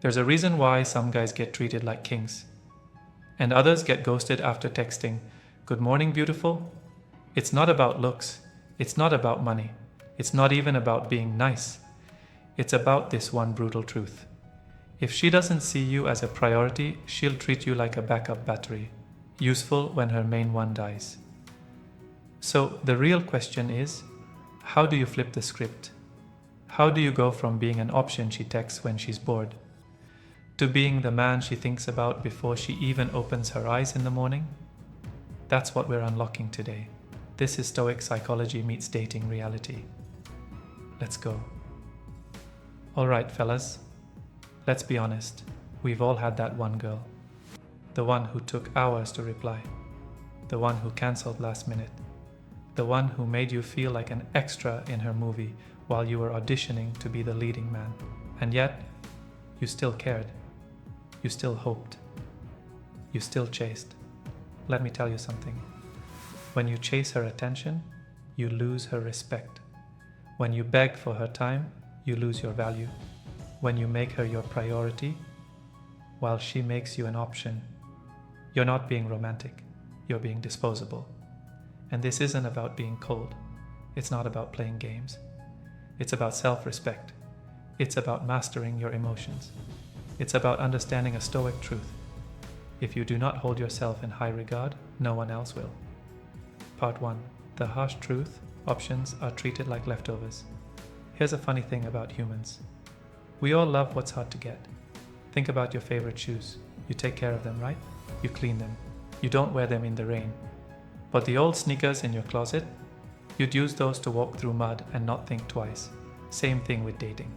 There's a reason why some guys get treated like kings, and others get ghosted after texting, "Good morning, beautiful." It's not about looks. It's not about money. It's not even about being nice. It's about this one brutal truth. If she doesn't see you as a priority, she'll treat you like a backup battery, useful when her main one dies. So the real question is, how do you flip the script? How do you go from being an option she texts when she's bored, to being the man she thinks about before she even opens her eyes in the morning? That's what we're unlocking today. This is Stoic psychology meets dating reality. Let's go. All right, fellas. Let's be honest. We've all had that one girl. The one who took hours to reply. The one who cancelled last minute. The one who made you feel like an extra in her movie while you were auditioning to be the leading man. And yet, you still cared. You still hoped. You still chased. Let me tell you something. When you chase her attention, you lose her respect. When you beg for her time, you lose your value. When you make her your priority, while she makes you an option, you're not being romantic, you're being disposable. And this isn't about being cold. It's not about playing games. It's about self-respect. It's about mastering your emotions. It's about understanding a Stoic truth. If you do not hold yourself in high regard, no one else will. Part 1. The harsh truth: options are treated like leftovers. Here's a funny thing about humans. We all love what's hard to get. Think about your favorite shoes. You take care of them, right? You clean them. You don't wear them in the rain. But the old sneakers in your closet, you'd use those to walk through mud and not think twice. Same thing with dating.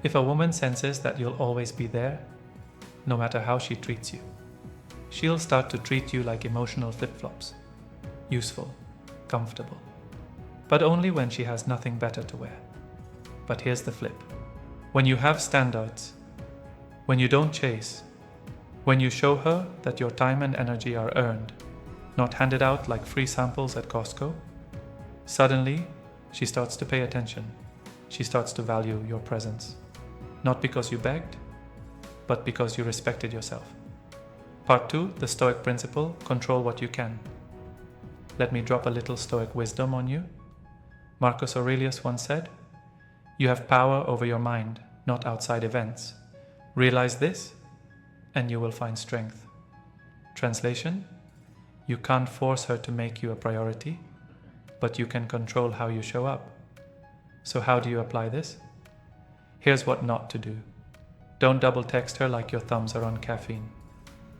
If a woman senses that you'll always be there, no matter how she treats you, she'll start to treat you like emotional flip-flops. Useful, comfortable. But only when she has nothing better to wear. But here's the flip. When you have standards, when you don't chase, when you show her that your time and energy are earned, not handed out like free samples at Costco, suddenly she starts to pay attention. She starts to value your presence. Not because you begged, but because you respected yourself. Part 2, the Stoic principle: control what you can. Let me drop a little Stoic wisdom on you. Marcus Aurelius once said, "You have power over your mind, not outside events. Realize this, and you will find strength." Translation: you can't force her to make you a priority, but you can control how you show up. So how do you apply this? Here's what not to do. Don't double text her like your thumbs are on caffeine.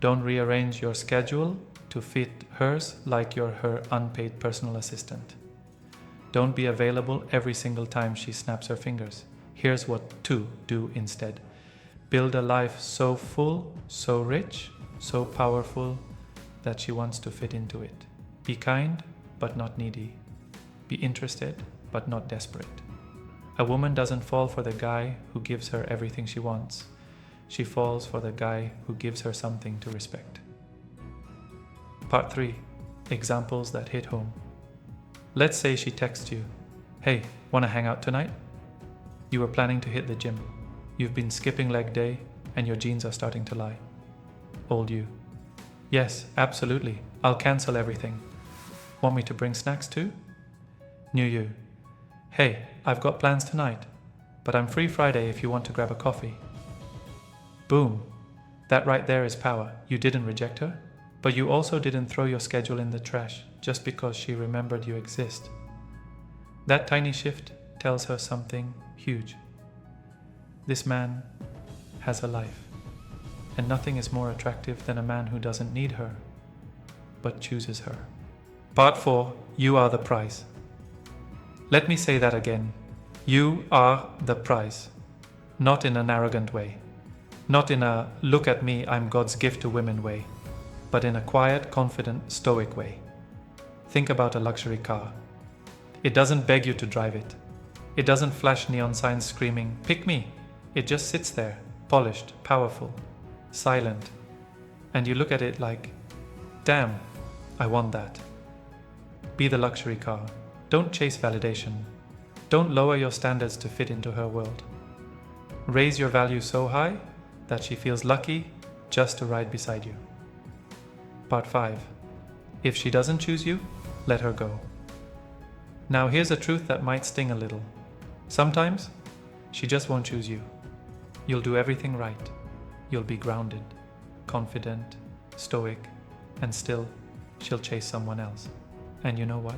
Don't rearrange your schedule to fit hers like you're her unpaid personal assistant. Don't be available every single time she snaps her fingers. Here's what to do instead. Build a life so full, so rich, so powerful that she wants to fit into it. Be kind, but not needy. Be interested, but not desperate. A woman doesn't fall for the guy who gives her everything she wants. She falls for the guy who gives her something to respect. Part 3. Examples that hit home. Let's say she texts you, "Hey, wanna hang out tonight?" You were planning to hit the gym. You've been skipping leg day and your jeans are starting to lie. Old you: "Yes, absolutely. I'll cancel everything. Want me to bring snacks too?" New you: "Hey, I've got plans tonight, but I'm free Friday if you want to grab a coffee." Boom. That right there is power. You didn't reject her, but you also didn't throw your schedule in the trash just because she remembered you exist. That tiny shift tells her something huge. This man has a life, and nothing is more attractive than a man who doesn't need her, but chooses her. Part 4. You are the prize. Let me say that again. You are the prize. Not in an arrogant way. Not in a "look at me, I'm God's gift to women" way, but in a quiet, confident, stoic way. Think about a luxury car. It doesn't beg you to drive it. It doesn't flash neon signs screaming, "Pick me." It just sits there, polished, powerful, silent. And you look at it like, "Damn, I want that." Be the luxury car. Don't chase validation. Don't lower your standards to fit into her world. Raise your value so high that she feels lucky just to ride beside you. Part 5. If she doesn't choose you, let her go. Now here's a truth that might sting a little. Sometimes, she just won't choose you. You'll do everything right. You'll be grounded, confident, stoic, and still, she'll chase someone else. And you know what?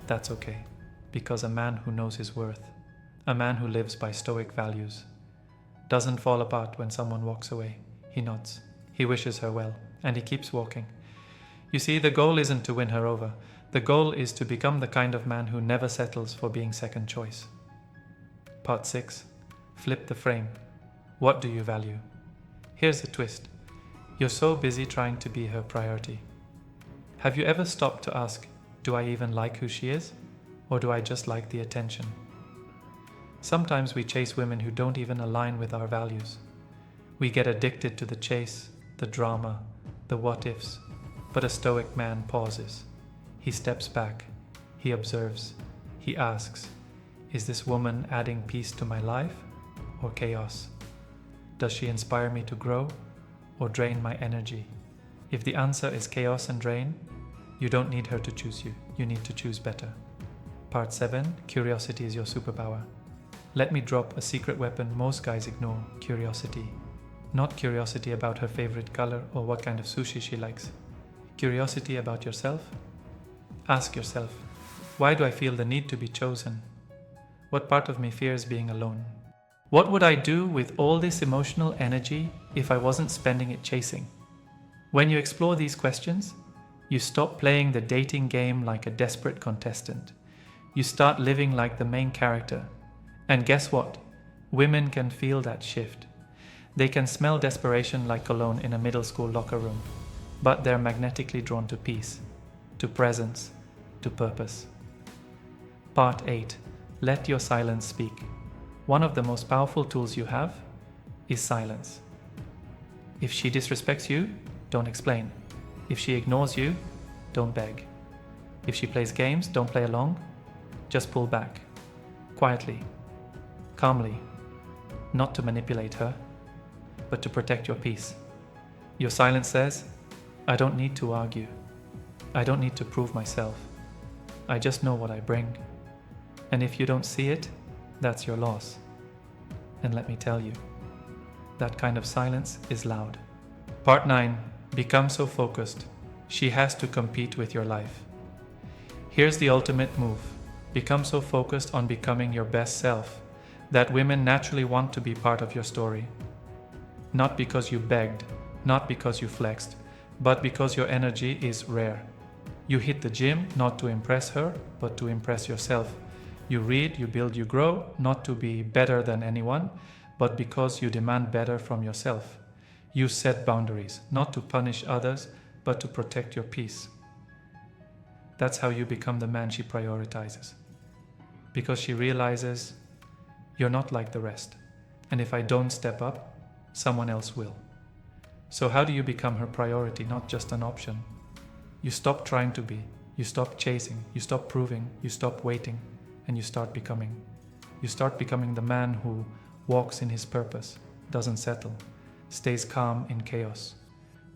That's okay. Because a man who knows his worth, a man who lives by stoic values, doesn't fall apart when someone walks away. He nods, he wishes her well, and he keeps walking. You see, the goal isn't to win her over. The goal is to become the kind of man who never settles for being second choice. Part 6. Flip the frame. What do you value? Here's the twist. You're so busy trying to be her priority. Have you ever stopped to ask, do I even like who she is? Or do I just like the attention? Sometimes we chase women who don't even align with our values. We get addicted to the chase, the drama, the what-ifs. But a stoic man pauses. He steps back. He observes. He asks, is this woman adding peace to my life or chaos? Does she inspire me to grow or drain my energy? If the answer is chaos and drain, you don't need her to choose you. You need to choose better. Part 7. Curiosity is your superpower. Let me drop a secret weapon most guys ignore: curiosity. Not curiosity about her favorite color or what kind of sushi she likes. Curiosity about yourself? Ask yourself, why do I feel the need to be chosen? What part of me fears being alone? What would I do with all this emotional energy if I wasn't spending it chasing? When you explore these questions, you stop playing the dating game like a desperate contestant. You start living like the main character. And guess what? Women can feel that shift. They can smell desperation like cologne in a middle school locker room, but they're magnetically drawn to peace, to presence, to purpose. Part 8. Let your silence speak. One of the most powerful tools you have is silence. If she disrespects you, don't explain. If she ignores you, don't beg. If she plays games, don't play along. Just pull back. Quietly. Calmly. Not to manipulate her, but to protect your peace. Your silence says, I don't need to argue. I don't need to prove myself. I just know what I bring. And if you don't see it, that's your loss. And let me tell you, that kind of silence is loud. Part 9. Become so focused. She has to compete with your life. Here's the ultimate move. Become so focused on becoming your best self that women naturally want to be part of your story. Not because you begged, not because you flexed, but because your energy is rare. You hit the gym not to impress her, but to impress yourself. You read, you build, you grow, not to be better than anyone, but because you demand better from yourself. You set boundaries, not to punish others, but to protect your peace. That's how you become the man she prioritizes. Because she realizes, you're not like the rest. And if I don't step up, someone else will. So how do you become her priority, not just an option? You stop trying to be. You stop chasing. You stop proving. You stop waiting. And you start becoming. You start becoming the man who walks in his purpose, doesn't settle, stays calm in chaos,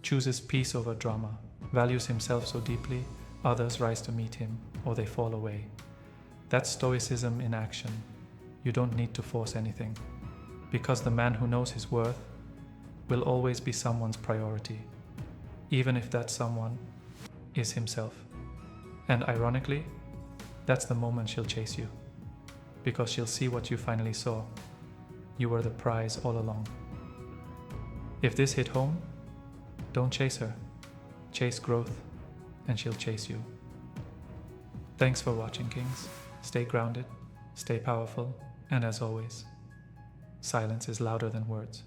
chooses peace over drama, values himself so deeply, others rise to meet him, or they fall away. That's Stoicism in action. You don't need to force anything, because the man who knows his worth will always be someone's priority, even if that someone is himself. And ironically, that's the moment she'll chase you, because she'll see what you finally saw. You were the prize all along. If this hit home, don't chase her. Chase growth, and she'll chase you. Thanks for watching, Kings. Stay grounded, stay powerful, and as always, silence is louder than words.